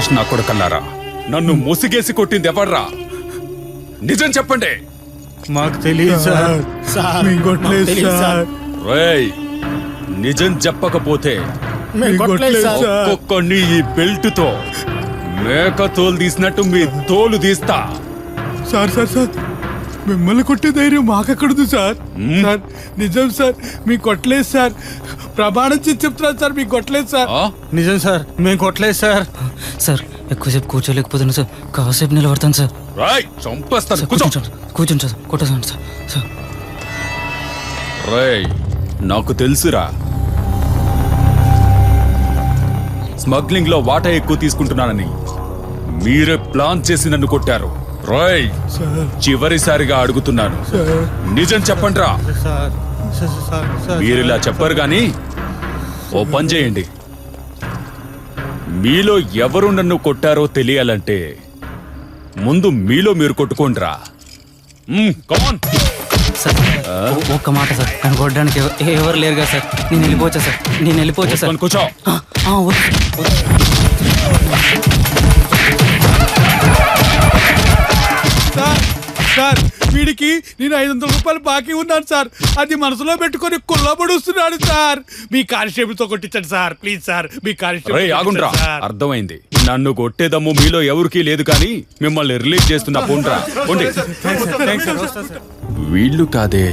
బద్మాష్ నా కొడుకల్లారా, నన్ను ముసిగేసి కొట్టింది ఎవర్రా? నిజం చెప్పండి. మాకు తెలియదు సార్. రేయ్, నిజం చెప్పకపోతే ఒక్కొక్కడిని ఈ బెల్ట్తో మేక తోలు తీసినట్టు మీ తోలు తీస్తా. సార్ సార్ సార్ మిమ్మల్ని కొట్టే ధైర్యం మాకెక్కడుంది సార్? సార్ నిజం సార్, మీ కొట్టలేదు సార్. ప్రమాణం చేసి చెప్తున్నాను సార్, మీకు కొట్టలేదు సార్. నిజం సార్, మేము కొట్టలేదు సార్. సార్ ఎక్కువసేపు కూర్చోలేకపోతున్నాను సార్, కాసేపు నిలబడతాను సార్. చంపేస్తాను. కూర్చోండి సార్, కొట్టేసాను సార్. సార్ రేయ్, నాకు తెలుసురా స్మగ్లింగ్ లో వాటా ఎక్కువ తీసుకుంటున్నానని. మీరే ప్లాన్ చేసి నన్ను కొట్టారు. రేయ్, చివరిసారిగా అడుగుతున్నాను, నిజం చెప్పండిరా. మీరిలా చెప్పరు గాని ఓ పని చేయండి. మీలో ఎవరు నన్ను కొట్టారో తెలియాలంటే ముందు మీలో మీరు కొట్టుకోండిరా. సార్ ఒక్క మాట సార్, నన్ను కొట్టడానికి ఎవరు లేరు కదా సార్. నేను వెళ్ళిపోవచ్చా సార్? కూర్చో. సార్ వీడికి నేను 500 రూపాయలు బాకీ ఉన్నాను సార్, అది మనసులో పెట్టుకొని కుల్లబడుస్తున్నాడు సార్. మీ కానిస్టేబుల్తో కొట్టించండి సార్, ప్లీజ్ సార్. మీ కానిస్టేబుల్ ఆగుండ్రా. అర్థమైంది, నన్ను కొట్టేదమ్ము మీలో ఎవరికి లేదు కానీ మిమ్మల్ని రిలీజ్ చేస్తున్నా. పోండ్రా. వీళ్ళు కాదే,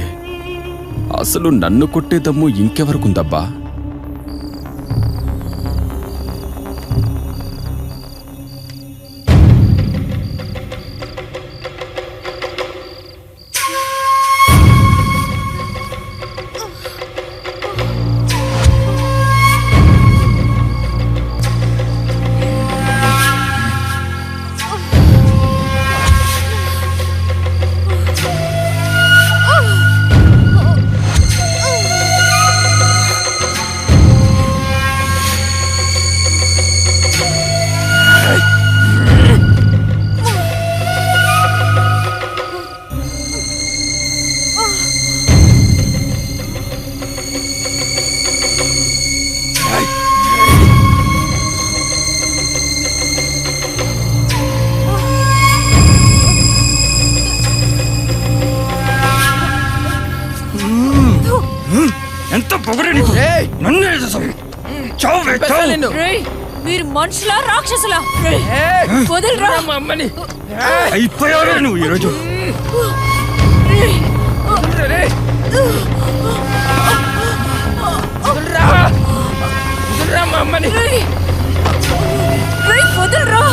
అసలు నన్ను కొట్టేదమ్ము ఇంకెవరకుందబ్బా? ఎంత పొగరు నీకు? మీరు మనుషులా రాక్షసులా? వదలరా మా అమ్మని. అయిపోయావు నువ్వు ఈరోజు. మా అమ్మని వదలరా.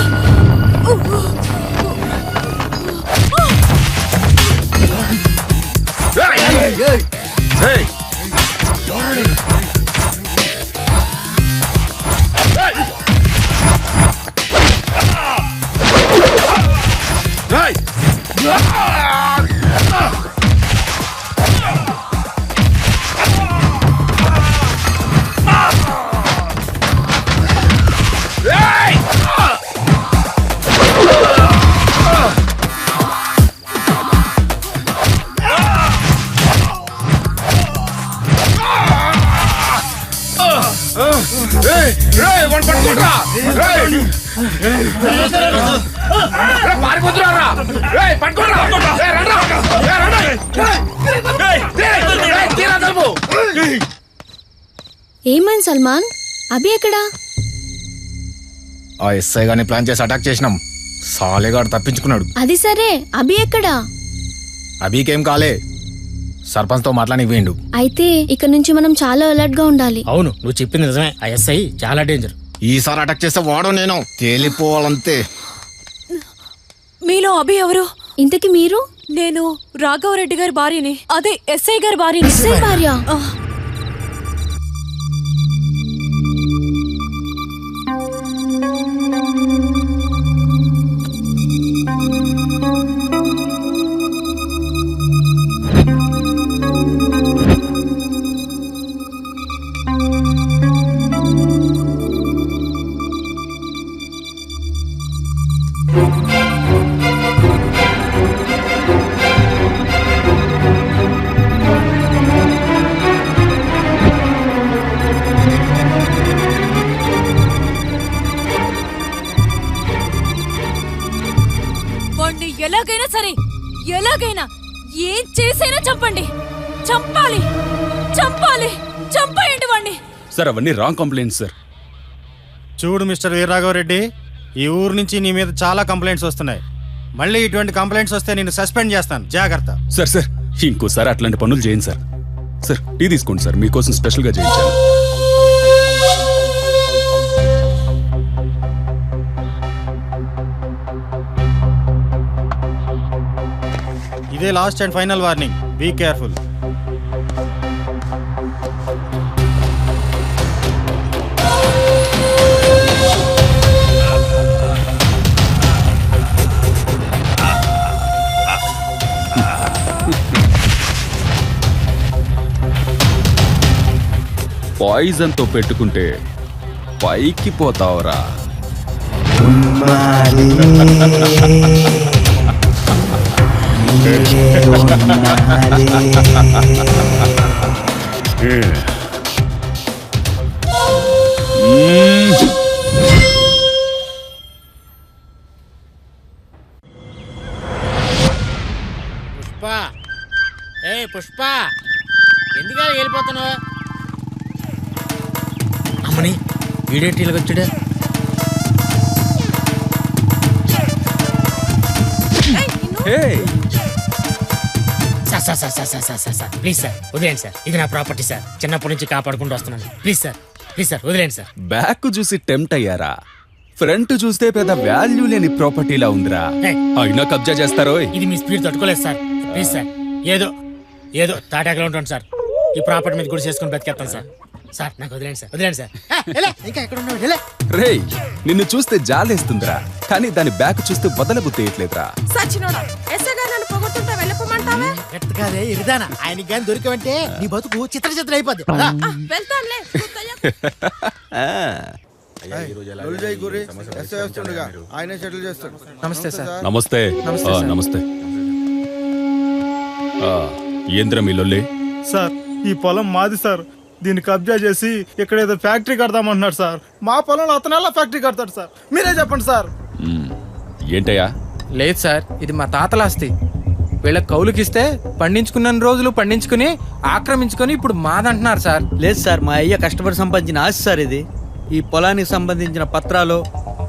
ఏమైంది సల్మాన్? అభి ఎక్కడా? ఆ ఎస్ఐ గాని ప్లాన్ చేసి అటాక్ చేసినాం. సాలేగాడు తప్పించుకున్నాడు. అది సరే, అభి ఎక్కడా? అభికేం కాలే, సర్పంచ్ తో మాట్లాడి వేయండు. అయితే ఇక నుంచి మనం చాలా అలర్ట్ గా ఉండాలి. అవును, నువ్వు చెప్పింది నిజమే. ఆ ఎస్ఐ చాలా డేంజర్. ఈసారి అటాక్ చేస్తే వాడు నేను తేలిపోవాలంతే. మీలో అభి ఎవరు? ఇంతకి మీరు? నేను రాఘవరెడ్డి గారి భార్యని, అదే ఎస్ఐ గారి భార్యని. ఎస్ఐ భార్య? ఎలాగైనా ఏం చేసైనా చంపండి. చంపాలి, చంపాలి, చంపేయండి వాణ్ణి. సార్ అవన్నీ రాంగ్ కంప్లైంట్స్ సార్. చూడు మిస్టర్ వీరరాఘవరెడ్డి, ఈ ఊరు నుంచి నీ మీద చాలా కంప్లైంట్స్ వస్తున్నాయి. మళ్ళీ ఇటువంటి కంప్లైంట్స్ వస్తే నేను సస్పెండ్ చేస్తాను, జాగ్రత్త. సార్ సార్ ఇంకోసారి అట్లాంటి పనులు చేయండి సార్. సార్ టీ తీసుకోండి సార్, మీకోసం స్పెషల్గా చేయించాను. ఇదే last and final warning, be careful. Poison తో పెట్టుకుంటే పైకి పోతావురా. పుష్ప, పుష్ప, ఎందుకు వెళ్ళిపోతున్నావు? అమ్మని వీడేంటికి వచ్చాడు? సార్ ప్లీజ్ సార్ వదిలేండి సార్, ఇది నా ప్రాపర్టీ సార్, చిన్నప్పటి నుంచి కాపాడుకుంటూ వస్తున్నాను. ప్లీజ్ సార్, ప్లీజ్ సార్ వదిలేండి సార్. బ్యాక్ చూసి టెంప్ట్ అయ్యారా? ఫ్రంట్ చూస్తే పెద్ద వాల్యూ లేని ప్రాపర్టీలా ఉందిరా. అయినా కబ్జా చేస్తారో? ఇది మీ స్పీడ్ తట్టుకోలేదు సార్. ప్లీజ్ సార్, ఏదో ఏదో తాటాకలో ఉంటాను సార్. ఈ ప్రాపర్టీ మీద కూడా చేసుకుని బతికేస్తాను సార్. సార్ నాకు వదిలేండి సార్, వదిలేండి సార్. ఇంకా ఎక్కడ ఉన్నావు? రేయ్ నిన్ను చూస్తే జాలేస్తుందిరా, కానీ దాని బ్యాక్ చూస్తే వదలబుద్ధేయట్లేదురా. సచ్చినోడా, ఎస్ఐగా నన్ను పొగొట్టుంటే వెళ్ళిపోమంటావా? కాదే ఇరిదానా, ఆయనకి కానీ దొరికవంటే నీ బతుకు చిత్ర చిత్ర అయిపోద్ది. వెళ్తానులే. నమస్తే సార్. నమస్తే. నమస్తే. ఏంద్ర మీ లొల్లి? సార్ ఈ పొలం మాది సార్, దీన్ని కబ్జా చేసి ఇక్కడ ఏదో ఫ్యాక్టరీ కడదామంటున్నాడు సార్. మా పొలంలో అతను ఎలా ఫ్యాక్టరీ కడతాడు సార్? మీరే చెప్పండి సార్. ఏంటయ్యా? లేదు సార్, ఇది మా తాతల ఆస్తి. వీళ్ళ కౌలుకిస్తే పండించుకున్న రోజులు పండించుకుని ఆక్రమించుకొని ఇప్పుడు మాదంటున్నారు సార్. లేదు సార్, మా అయ్య కష్టపడి సంపాదించిన ఆస్తి సార్ ఇది. ఈ పొలానికి సంబంధించిన పత్రాలు,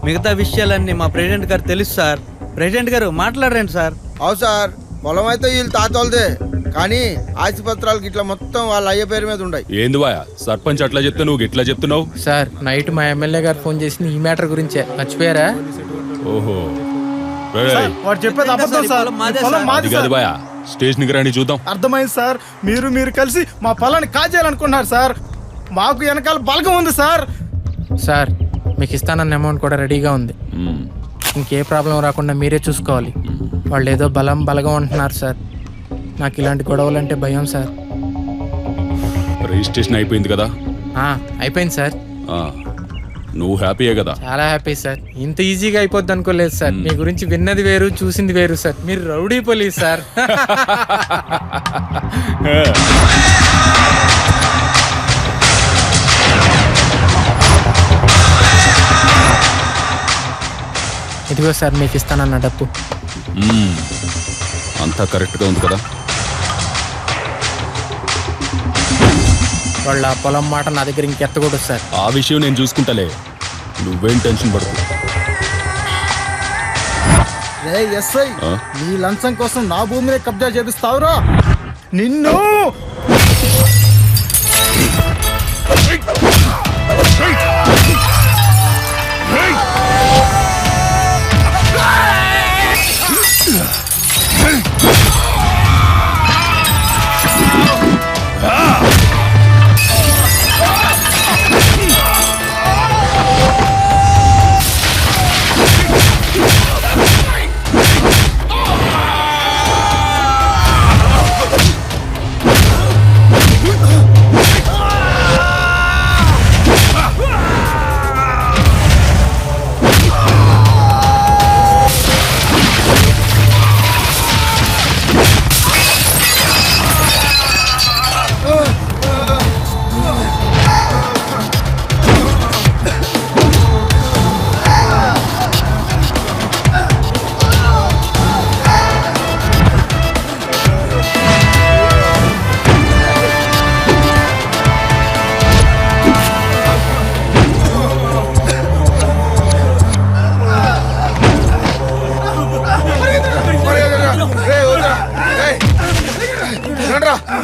మిగతా విషయాలన్నీ మా ప్రెసిడెంట్ గారు తెలుసు సార్. ప్రెసిడెంట్ గారు మాట్లాడరండి సార్. అవు సార్, పొలం అయితే వీళ్ళు తాతోళ్ళదే, కానీ ఆస్తి పత్రాలకి ఇట్లా మొత్తం వాళ్ళ అయ్య పేరు మీద ఉన్నాయి. ఏంది బాయ్ సర్పంచ్ అట్లా చెప్తే నువ్వు ఇట్లా చెప్తున్నావు? సార్ నైట్ మా ఎమ్మెల్యే గారు ఫోన్ చేసి ఈ మ్యాటర్ గురించే, మర్చిపోయారా? ఓహో వాడు చెప్పేది అబద్ధం సార్. ఈ పొలం మాది సార్. స్టేషన్ కి రాని చూద్దాం. అర్థమైంది సార్, మీరు కలిసి మా పొలాన్ని కాజేయాలనుకున్నారు సార్. మాకు వెనకాల బలగం ఉంది సార్. సార్ మీకు ఇస్తానన్న అమౌంట్ కూడా రెడీగా ఉంది. ఇంకే ప్రాబ్లం రాకుండా మీరే చూసుకోవాలి. వాళ్ళు ఏదో బలగం అంటున్నారు సార్. నాకు ఇలాంటి గొడవలు అంటే భయం సార్. రిజిస్ట్రేషన్ అయిపోయింది కదా? అయిపోయింది సార్. నువ్వు హ్యాపీయే కదా? చాలా హ్యాపీ సార్. ఇంత ఈజీగా అయిపోద్ది అనుకోలేదు సార్. మీ గురించి విన్నది వేరు, చూసింది వేరు సార్. మీరు రౌడీ పోలీస్ సార్. ఇదిగో సార్ మీకు ఇస్తానన్న డబ్బు. అంతా కరెక్ట్గా ఉంది కదా? వాళ్ళ పొలం మాట నా దగ్గర ఇంకెత్తకూడదు సార్. ఆ విషయం నేను చూసుకుంటాలే, నువ్వేం టెన్షన్ పడుతు. ఎస్ఐ, నీ లంచం కోసం నా భూమిని కబ్జా చేపిస్తావురా నిన్ను. పట్రా.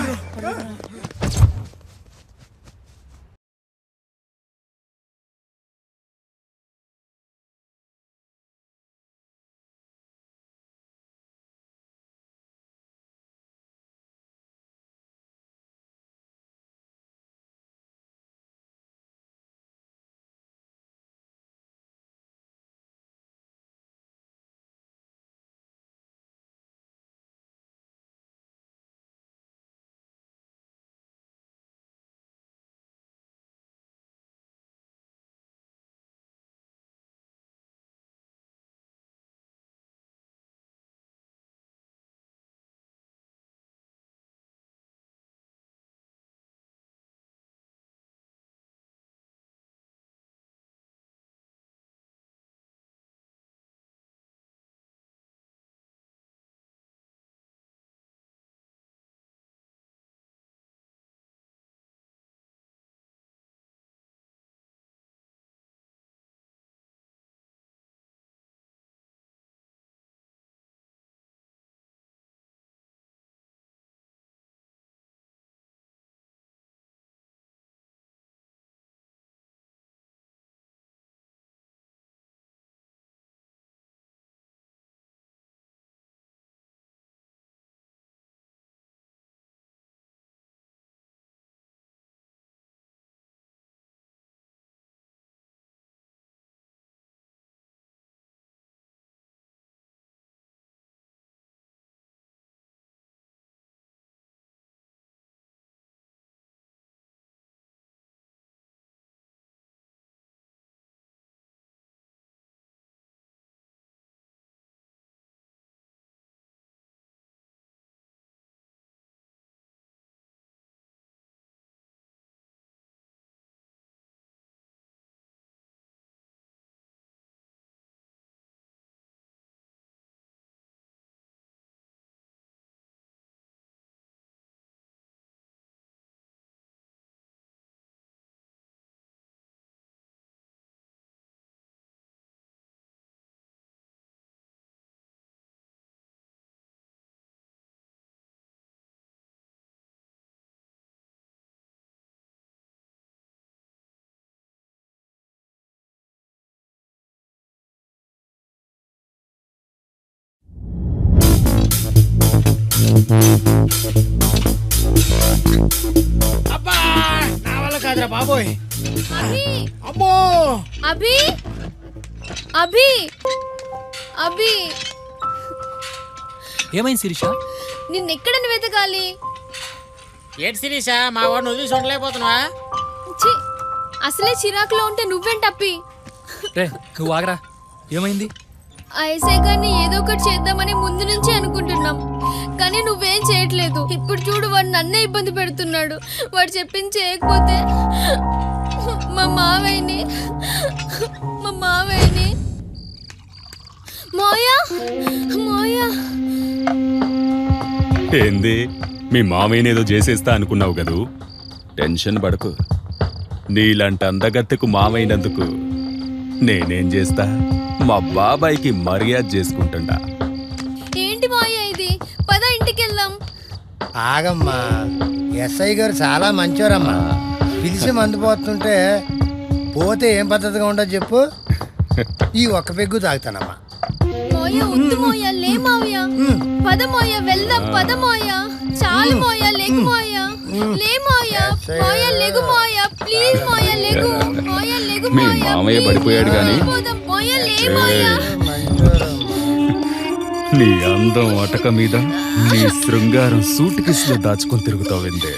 అబ్బా నా వల్ల కాదురా బాబోయ్. అమ్మో అభి అభి అభి ఏమైంది శిరీష? నిన్నెక్కడని వెతకాలి? ఏంటి శిరీష మా వాడిని వదిలేసి ఉండలేకపోతున్నావా? ఛీ, అసలే చిరాకులో ఉంటే నువ్వేంటప్పి? రే నువ్వు ఆగరా, ఏమైంది? ఆ ఎస్ఐ గారిని ఏదో ఒకటి చేద్దామని ముందు నుంచి అనుకుంటున్నాం, కానీ నువ్వేం చేయట్లేదు. ఇప్పుడు చూడు, వాడు నన్నే ఇబ్బంది పెడుతున్నాడు. వాడు చెప్పింది చేయకపోతే మా మావయ్యని మోయా మోయా. ఏంది మీ మామయ్యనేదో చేసేస్తా అనుకున్నావు కదూ? టెన్షన్ పడకు, నీలాంటి అందగత్తెకు మామైనందుకు నేనేం చేస్తా? మా బాబాయ్కి మర్యాద చేసుకుంటుండా. ఏంటి మోయా ఇది? పద ఇంటికెళ్దాం. ఆగమ్మా, ఎస్ఐ గారు చాలా మంచోరమ్మా. పిలిచి మందు పోతుంటే పోతే ఏం పద్ధతిగా ఉండదు చెప్పు. ఈ ఒక్క పెగ్గు తాగుతానమ్మా. మోయా వద్దు మోయా, లే మోయా. పద మోయా వెళ్దాం, పద మోయా. చాలు మోయా, లేకు మోయా. లే మోయా, మోయా లేగు మోయా, ప్లీజ్ మోయా లేగు. మోయా లేగు మీ మోయా. మామయ్య పడిపోయాడు గాని మోయా లే మోయా. నీ అందం అటక మీద నీ శృంగారం సూట్ కేసులో దాచుకొని తిరుగుతావిందే.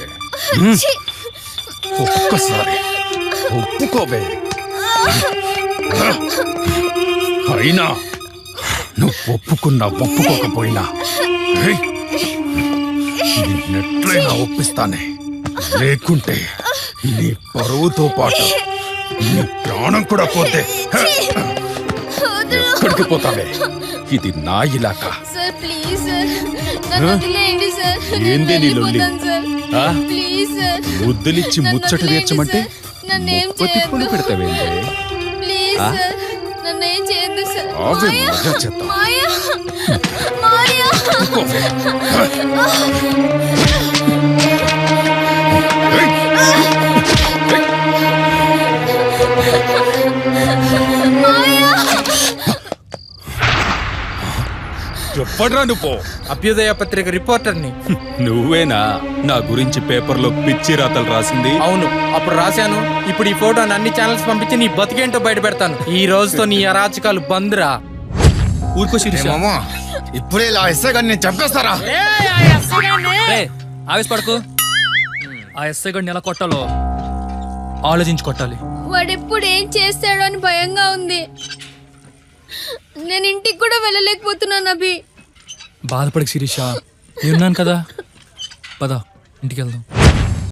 ఒక్కసారి ఒప్పుకోవే. అయినా నువ్వు ఒప్పుకోకపోయినా నిన్నెట్లయినా ఒప్పిస్తానే. లేకుంటే నీ పరువుతో పాటు నీ ప్రాణం కూడా పోతే ఎక్కడికి పోతావే? ఇది నా ఇలాకా. సార్ ప్లీజ్ సార్, నన్ను వదిలేయండి సార్. ఏంది నీ లొల్లి? ప్లీజ్ సార్, ముద్దులిచ్చి ముచ్చట తీర్చమంటే నన్నేం తిప్పులు పెడతావేందే? ప్లీజ్ సార్, నన్నేం చేయొద్దు సార్. ఆవే మజా చేద్దాం. మాయా మాయా. ఎవడ్రా నువ్వు? అభ్యుదయ పత్రిక రిపోర్టర్ని. నువ్వేనా నా గురించి పేపర్లో పిచ్చి రాతలు రాసింది? అవును, అప్పుడు రాశాను. ఇప్పుడు ఈ ఫోటోని అన్ని ఛానల్స్ పంపించి నీ బతికేంటో బయట పెడతాను. ఈ రోజుతో నీ అరాచకాలు బంద్రా. ఊరుకో శిరీష. ఇప్పుడే ఇలా ఎస్ఐ గారిని నేను చంపేస్తారా? రేయ్, ఆవేశపడకు. ఆ ఎస్ఐ గడిని ఎలా కొట్టాలో ఆలోచించి కొట్టాలి. వాడెప్పుడు ఏం చేస్తాడో అని భయంగా ఉంది. నేను ఇంటికి కూడా వెళ్ళలేకపోతున్నాను అభి. బాధపడకు శిరీష, నేనున్నాను కదా. పద ఇంటికి వెళ్దాం.